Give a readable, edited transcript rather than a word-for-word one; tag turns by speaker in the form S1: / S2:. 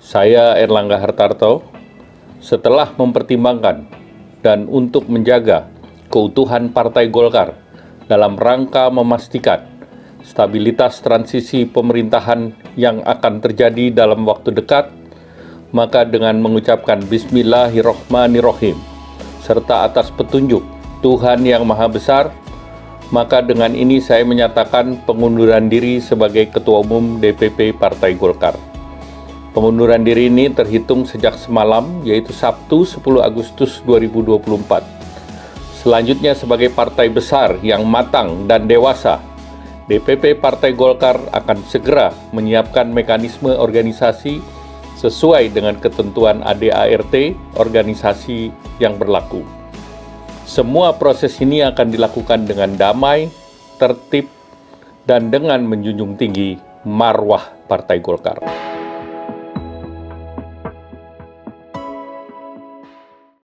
S1: Saya Erlangga Hartarto, setelah mempertimbangkan dan untuk menjaga keutuhan Partai Golkar dalam rangka memastikan stabilitas transisi pemerintahan yang akan terjadi dalam waktu dekat, maka dengan mengucapkan Bismillahirrohmanirrohim, serta atas petunjuk Tuhan Yang Maha Besar, maka dengan ini saya menyatakan pengunduran diri sebagai Ketua Umum DPP Partai Golkar. Pengunduran diri ini terhitung sejak semalam, yaitu Sabtu 10 Agustus 2024. Selanjutnya sebagai partai besar yang matang dan dewasa, DPP Partai Golkar akan segera menyiapkan mekanisme organisasi sesuai dengan ketentuan ADART organisasi yang berlaku. Semua proses ini akan dilakukan dengan damai, tertib, dan dengan menjunjung tinggi marwah Partai Golkar.